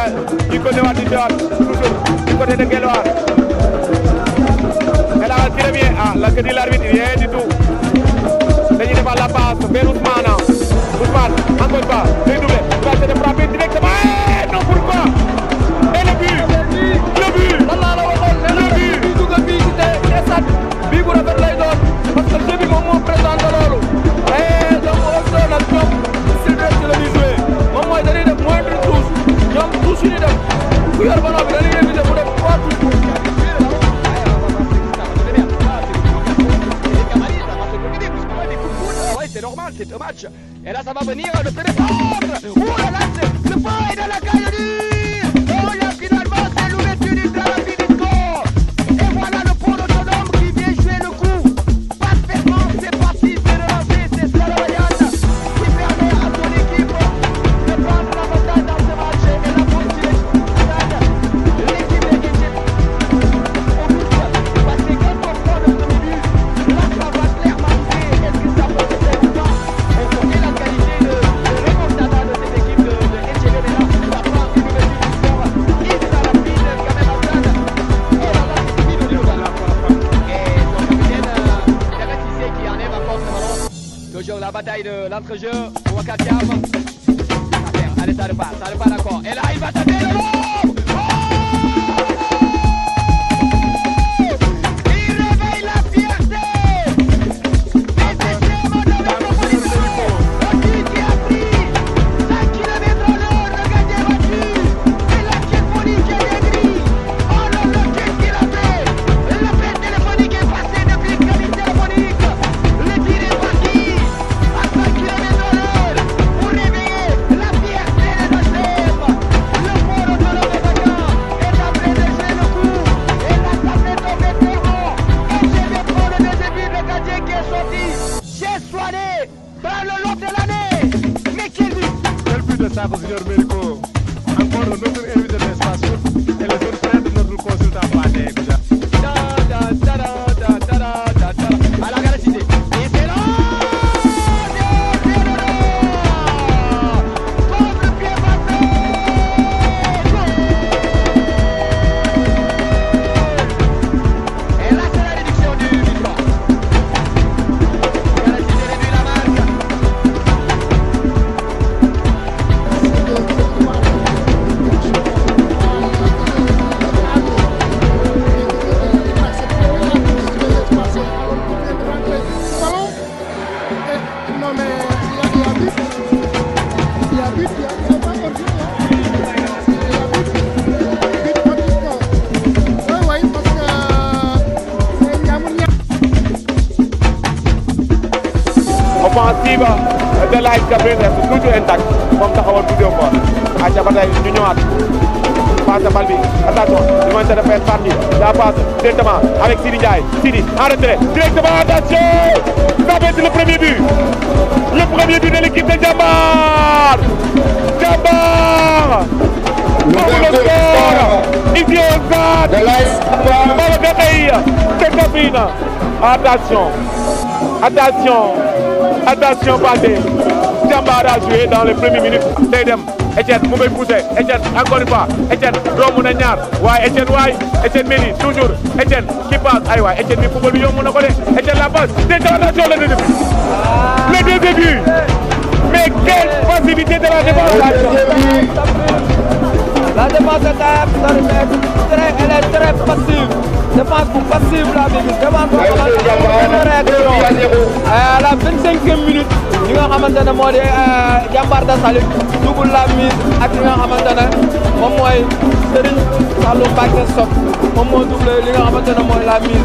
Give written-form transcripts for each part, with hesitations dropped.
aca ñu ko newaat di teewaat toujours du côté de Guelwaar et là très bien là que dit l'arbitre rien du tout dañuy defal la passe vers Ousmane encore une fois day doublé il va essayer de frapper directement non pourquoi et le but lan laa la waxoon le but bi dugal bii ci stade bii bu rafet lay doon parce que jeu bi moom moo présenté loolu et donc aussi nag ñoom Sylvestre la ñuy joué moom mooy dañuy def moindre touche ñoom touche yi ñuy def ku yor ballon bi dañuy éviter mu def 3 touches. C'est normal, c'est un match. Et là, ça va venir le téléphone. Oh là là, le point est dans la caillerie. Oh là, finalement, c'est l'ouverture du Rapidisco. Et voilà le pôle autonome qui vient jouer le coup. Parfaitement, c'est parti, c'est relancé, c'est Salavayan qui permet à son équipe de prendre l'avantage dans ce match. Et la poursuite de l'équipe de Guinée. Parce que quand on prend le premier but, là, ça va clairement jouer. Est-ce que ça peut se faire? On connaît la qualité de remontada de cette équipe de Etienne là. Ça prend une ouverture du score. Il sera rapide quand même à Stade. Oh là là, c'est fini de Louga. Et son capitaine, David Cissé qui enlève encore ce ballon. Toujours la bataille de l'entrejeu pour Wakatiam. Allez, ça repart d'accord. Et là, il va taper le long. Sako Junior Mérico, encore notre invité de l'espace foot et les autres frères de notre consultant Pathé Koudia. À la gare Cissé. Et c'est là. Comme le pied battu. Et là, c'est la réduction du score. Gare Cissé réduit la marque. Offensive de l'AS Kaffrine reste toujours intact moom taxawal bu déw quoi aca ba tey ñu ñëwaat passe bal bi attention ils vont essayer de faire partie la passe directement avec Sidi Ndiaye Sidi en retrait directement attention ça va être le premier but de l'équipe de Jambar pour le score ici au stade Baba Gaye c'est Kaffrine attention Pathé Jambar a joué dans les premières minutes day dem Etienne mu ngay poussé Etienne encore une fois Etienne romb na ñaar waaye Etienne Mendy toujours Etienne qui passe ay waay Etienne bi football bi yomb na ko de Etienne la passe attention le deuxième but mais quelle passivité de la défense. La défense elle est très passive. Défense bu passive la bi défense boo xamante ne à la 25e minute li nga xamante ne moo di Jambar da Saly dugul la mise ak li nga xamante ne moom mooy Serigne Fallou Mbacké Sock moom moo doublé li nga xamante ne mooy la mise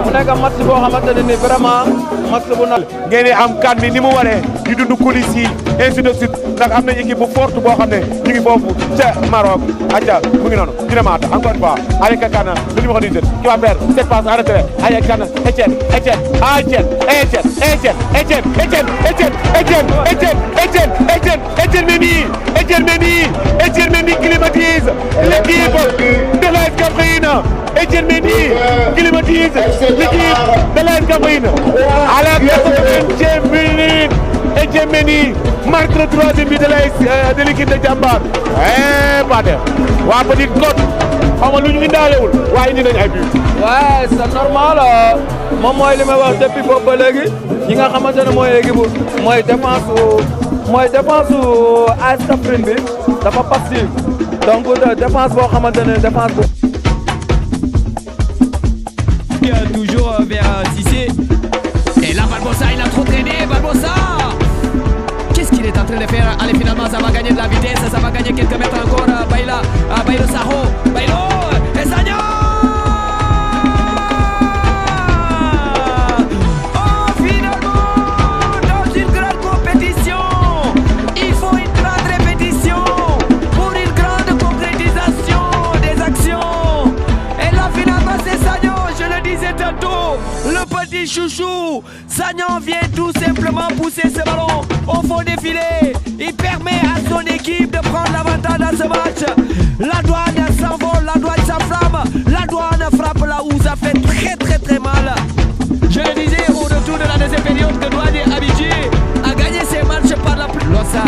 mu nekk match boo xamante ne ni vraiment match bu na ngeen am kan bi ni mu waree di dund coulisses yi ainsi de suite ndax am nañ équipe bu forte boo xam ne ñu ngi foofu ca Maroc aca mu ngi noonu dina maata encore une fois avec Kana le numéro 17 qui va faire cette passe en retrait avec Kana Etienne Mendy climatise l'équipe de l'AS Kaffrine. Etienne Mendy climatise l'équipe de l'AS Kaffrine à la 80e minute. Mendy marque le troisième but de l'équipe de Jambar. Pathé waa Petite Côte xam nga lu ñu indaalewul waaye indi nañ ay but. Ouais, c'est normal moom mooy li may wax depuis boobu ba léegi ñi nga xamante ne mooy équipe mooy défense su AS Kaffrine bi dafa passif donc défense boo xamante ne défense bu. Toujours vers Cissé. Et là, Barbosa, il a trop traîné. Barbosa, qu'est-ce qu'il est en train de faire? Allez, finalement, ça va gagner de la vitesse. Ça va gagner quelques mètres encore. Bailo Saho. Bailo. Et Sagna. Oh, finalement, dans une grande compétition, il faut une grande répétition pour une grande concrétisation des actions. Et là, finalement, c'est Sagna. Je le disais tantôt, le petit chouchou. Sagnan vient tout simplement pousser ce ballon au fond des filets. Il permet à son équipe de prendre l'avantage dans ce match. La douane s'envole, la douane s'enflamme. La douane frappe là où ça fait très mal. Je le disais au retour de la deuxième période que Douane est habitué à gagner ses matchs par la plus. Lossa